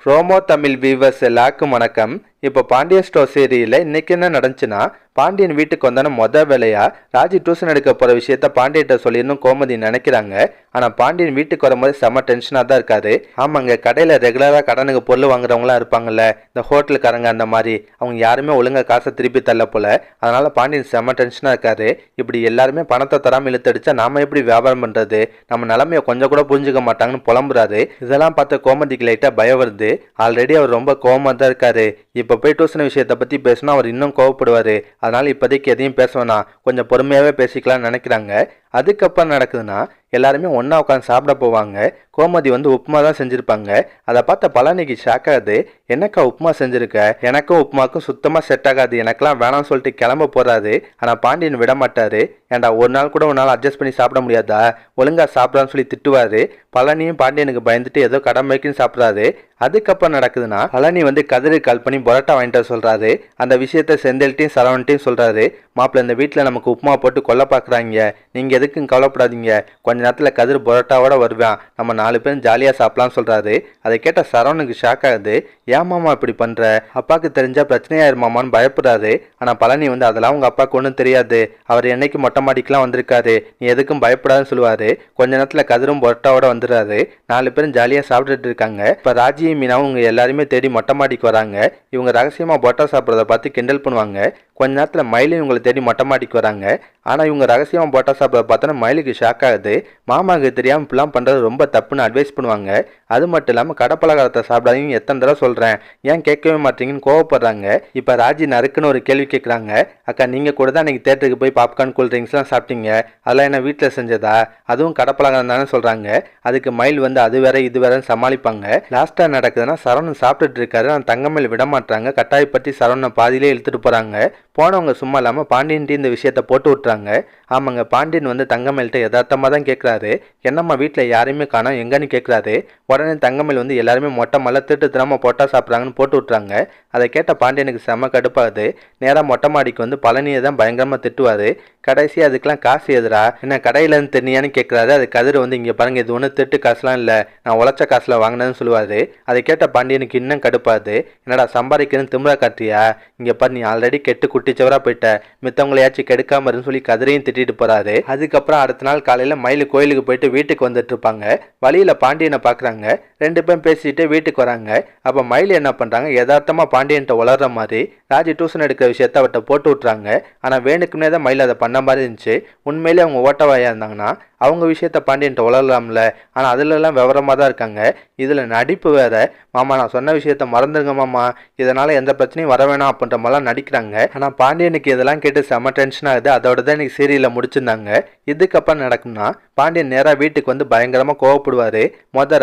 Promo Tamil viewers எல்லாருக்கும் வணக்கம். இப்போ பாண்டியன் ஸ்டோர் சீரியலில் இன்னைக்கு என்ன நடந்துச்சுன்னா, பாண்டியன் வீட்டுக்கு வந்தான மொதல் வேலையா ராஜி டியூஷன் எடுக்க போகிற விஷயத்த பாண்டியன்ட்ட சொல்லிடணும் கோமதி நினைக்கிறாங்க. ஆனால் பாண்டியன் வீட்டுக்கு வரும்போது செம்ம டென்ஷனாக தான் இருக்காரு. ஆமாங்க, கடையில் ரெகுலராக கடனுக்கு பொருள் வாங்குறவங்களாம் இருப்பாங்கல்ல, இந்த ஹோட்டலுக்காரங்க அந்த மாதிரி, அவங்க யாருமே ஒழுங்காக காசை திருப்பி தள்ள போல. அதனால பாண்டியன் செம்ம டென்ஷனாக இருக்காரு. இப்படி எல்லாருமே பணத்தை தராமல் இழுத்தடிச்சா நாம எப்படி வியாபாரம் பண்ணுறது, நம்ம நிலைமையை கொஞ்சம் கூட புரிஞ்சுக்க மாட்டாங்கன்னு புலம்புறாரு. இதெல்லாம் பார்த்த கோமதிக்கு லைட்டாக பயம் வருது. ஆல்ரெடி அவர் ரொம்ப கோவமாக தான் இருக்காரு. இப்போ போய் டியூஷன் விஷயத்தை பற்றி பேசினா அவர் இன்னும் கோவப்படுவார். அதனால இப்போதைக்கு எதையும் பேச வேணாம், கொஞ்சம் பொறுமையாகவே பேசிக்கலாம்னு நினைக்கிறாங்க. அதுக்கப்புறம் நடக்குதுன்னா, எல்லாருமே ஒன்றா உட்காந்து சாப்பிட போவாங்க. கோமதி உப்புமா தான் செஞ்சுருப்பாங்க. அதை பார்த்த பழனிக்கு ஷாக் ஆகுது. என்னக்கா உப்புமா செஞ்சுருக்க, எனக்கும் உப்புமாக்கும் சுத்தமாக செட் ஆகாது, எனக்கெல்லாம் வேணாம்னு சொல்லிட்டு கிளம்ப போகிறாரு. ஆனால் பாண்டியன் விட மாட்டார். ஏன்டா ஒரு நாள் கூட ஒரு நாள் அட்ஜஸ்ட் பண்ணி சாப்பிட முடியாதா, ஒழுங்காக சாப்பிட்றான்னு சொல்லி திட்டுவார். பழனியும் பாண்டியனுக்கு பயந்துட்டு ஏதோ கடமைக்குன்னு சாப்பிட்றாரு. அதுக்கப்புறம் நடக்குதுன்னா, பழனி கதிரை கால் பண்ணி பரோட்டா வாங்கிட்டு சொல்கிறாரு. அந்த விஷயத்த செந்தில்ட்டையும் சரவண்ட்டையும் சொல்கிறாரு. மாப்பிள்ள, இந்த வீட்டில் நமக்கு உப்புமா போட்டு கொல்ல பார்க்குறாங்க, நீங்கள் எதுக்கும் கவலைப்படாதீங்க, கொஞ்ச நேரத்தில் கதிர் பரோட்டாவோட வருவான், நம்ம 4 பேரும் ஜாலியாக சாப்பிடலாம்னு சொல்கிறாரு. அதை கேட்ட சரவணுக்கு ஷாக் ஆகுது. ஏன் மாமா இப்படி பண்ணுற, அப்பாவுக்கு தெரிஞ்சால் பிரச்சனையாயிருமாமான்னு பயப்படுறாரு. ஆனால் பழனி அதெல்லாம் உங்கள் அப்பாவுக்கு ஒன்றும் தெரியாது, அவர் என்னைக்கு மொட்டை மாடிக்கெலாம் வந்திருக்காரு, நீ எதுக்கும் பயப்படாதுன்னு சொல்லுவார். கொஞ்ச நேரத்தில் கதிரும் பரோட்டாவோட வந்துடுறாரு. 4 பேரும் ஜாலியாக சாப்பிட்டுட்டு இருக்காங்க. இப்போ ராஜி மீனாவும் இவங்க எல்லாருமே தேடி மொட்டை மாடிக்கு வராங்க. இவங்க ரகசியமாக பரோட்டா சாப்பிட்றத பார்த்து கிண்டல் பண்ணுவாங்க. கொஞ்ச நேரத்தில் மயிலும் இவங்களை தேடி மொட்டை மாடிக்கு வராங்க. ஆனால் இவங்க ரகசியமாக பரோட்டா சாப்பிட்றத பார்த்தோன்னா மயிலுக்கு ஷாக் ஆகுது. மாமாவுக்கு தெரியாமல் இப்படிலாம் பண்ணுறது ரொம்ப தப்புன்னு அட்வைஸ் பண்ணுவாங்க. அது மட்டும் இல்லாமல் கடப்பலகாரத்தை சாப்பிடாதீங்க எத்தனை தடவை சொல்கிறேன், ஏன் கேட்கவே மாட்டீங்கன்னு கோவப்படுறாங்க. இப்போ ராஜி நறுக்குன்னு ஒரு கேள்வி கேட்குறாங்க. அக்கா, நீங்கள் கூட தான் இன்றைக்கி தேட்டருக்கு போய் பாப்கார்ன் கூல்ட்ரிங்க்ஸ்லாம் சாப்பிட்டீங்க, அதெல்லாம் என்ன வீட்டில் செஞ்சதா, அதுவும் கடப்பலகாரம் தானே சொல்கிறாங்க. அதுக்கு மயில் அது வேற இது வேறன்னு சமாளிப்பாங்க. லாஸ்ட்டாக நடக்குதுன்னா, சரவணன் சாப்பிட்டுட்டு இருக்காரு. அந்த தங்கமேல் விட மாட்டாங்க. கட்டாயப்பற்றி சரவணனை பாதியிலே இழுத்துட்டு போகிறாங்க. போனவங்க சும்மா இல்லாமல் பாண்டியன்ட்டு இந்த விஷயத்த போட்டு விட்டுறாங்க. ஆமாங்க, பாண்டியன் தங்கமேல்கிட்ட யதார்த்தமாக தான் கேட்குறாரு. என்னம்மா வீட்டில் யாரையுமே காணோம் எங்கன்னு கேட்குறாரு. உடனே தங்கமேல் எல்லாருமே மொட்டை மலை திட்டு திராம போட்டா சாப்பிட்றாங்கன்னு போட்டு விட்றாங்க. அதை கேட்ட பாண்டியனுக்கு செம்ம கடுப்பாகுது. நேராக மொட்டை மாடிக்கு பழனியை தான் பயங்கரமாக திட்டுவார். கடைசி அதுக்கெல்லாம் காசு எதுரா, என்ன கடையிலேருந்து தெரியான்னு கேட்குறாரு. அது கதிர் இங்கே பாருங்க, இது ஒன்றும் திட்டு காசுலாம் இல்லை, நான் உழைச்ச காசில் வாங்கினதுன்னு சொல்லுவார். அதை கேட்ட பாண்டியனுக்கு இன்னும் கடுப்பாது. என்னடா சம்பாதிக்கிறேன்னு திமுறா காட்டியா, இங்கே பாரு நீ ஆல்ரெடி கெட்டு குட்டிச்சவராக போயிட்ட, மித்தவங்களையாச்சும் கெடுக்காம இருன்னு சொல்லி கதிரையும் திட்டிட்டு போகிறாரு. அதுக்கப்புறம் அடுத்த நாள் காலையில் மயில் கோயிலுக்கு போயிட்டு வீட்டுக்கு வந்துட்டு இருப்பாங்க. வழியில் பாண்டியனை பார்க்குறாங்க. 2 பேரும் பேசிட்டு வீட்டுக்கு வராங்க. அப்போ மயில் என்ன பண்ணுறாங்க, யதார்த்தமாக பாண்டியன்ட்ட வளர்ற மாதிரி ராஜி டியூஷன் எடுக்கிற விஷயத்த அவர்கிட்ட போட்டு விட்றாங்க. ஆனால் வேணுக்குன்னே தான் மயில் அதை பண்ண மாதிரி இருந்துச்சு. உண்மையிலே அவங்க ஓட்டவாயாக இருந்தாங்கன்னா அவங்க விஷயத்த பாண்டியன்ட்ட வளரலாம்ல. ஆனால் அதிலெல்லாம் விவரமாக தான் இருக்காங்க. இதில் நடிப்பு வேற. மாமா, நான் சொன்ன விஷயத்த மறந்துடுங்க மாமா, இதனால் எந்த பிரச்சனையும் வர வேணாம் அப்படின்ற மாதிரிலாம் நடிக்கிறாங்க. ஆனால் பாண்டியனுக்கு இதெல்லாம் கேட்டு செம்ம டென்ஷன் ஆகுது. அதோட தான் இன்னைக்கு சீரியலில் முடிச்சிருந்தாங்க. இதுக்கப்புறம் நடக்கும்னா, பாண்டியன் நேராக வீட்டுக்கு பயங்கரமாக கோவப்படுவார்.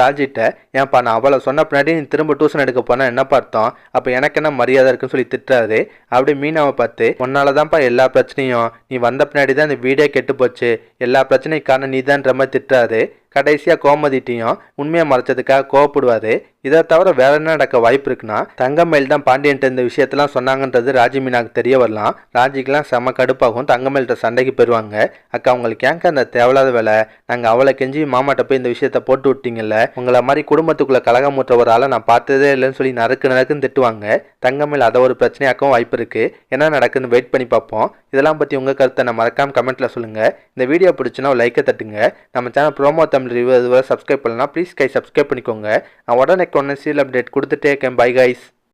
ராஜிட்ட, ஏன்ப்பா நான் அவளை சொன்ன பின்னாடி நீ திரும்ப டியூஷன் எடுக்க போனால் என்ன பார்த்தோம், அப்போ எனக்கு என்ன மரியாதை இருக்குன்னு சொல்லி திட்டுறாரு. அப்படி மீனாவை பார்த்து, உன்னால தான்ப்பா எல்லா பிரச்சனையும், நீ வந்த பின்னாடி தான் இந்த வீடே கெட்டு போச்சு, எல்லா பிரச்சனையும் காரணம் நீதான்ற மாதிரி திட்டுறாரு. கடைசியாக கோமதிட்டையும் உண்மையை மறைச்சதுக்காக கோவப்படுவார். இதை தவிர வேற என்ன நடக்க வாய்ப்பு இருக்குன்னா, தங்கமேல் தான் பாண்டியன்ட்ட இந்த விஷயத்தெல்லாம் சொன்னாங்கன்றது ராஜி மீனாக்கு தெரிய வரலாம். ராஜிக்கெல்லாம் செம கடுப்பாகும். தங்கமேல்கிட்ட சண்டைக்கு போயிடுவாங்க. அக்கா, உங்களுக்கு ஏங்க அந்த தேவையில்லாத வேலை, நாங்கள் அவளை கெஞ்சி மாமாட்ட போய் இந்த விஷயத்த போட்டு விட்டீங்கல்ல, உங்களை மாதிரி குடும்பத்துக்குள்ளே கலகமுற்ற ஒரு ஆளை நான் பார்த்ததே இல்லைன்னு சொல்லி நறுக்குன்னு திட்டுவாங்க. தங்கமேல் அதை ஒரு பிரச்சனையாக்கவும் வாய்ப்பு இருக்குது. என்ன நடக்குதுன்னு வெயிட் பண்ணி பார்ப்போம். இதெல்லாம் பற்றி உங்கள் கருத்தை நான் மறக்காமல் கமெண்ட்டில் சொல்லுங்கள். இந்த வீடியோ பிடிச்சுன்னா ஒரு லைக்கை தட்டுங்க. நம்ம சேனல் ப்ரோமோ தமிழ் ரிவ்யூ இதுவரை சப்ஸ்கிரைப் பண்ணலாம், ப்ளீஸ் சப்ஸ்கிரைப் பண்ணிக்கோங்க. நான் உடனே சீரியல் அப்டேட் கொடுத்துட்டே இருக்கேன். Bye guys.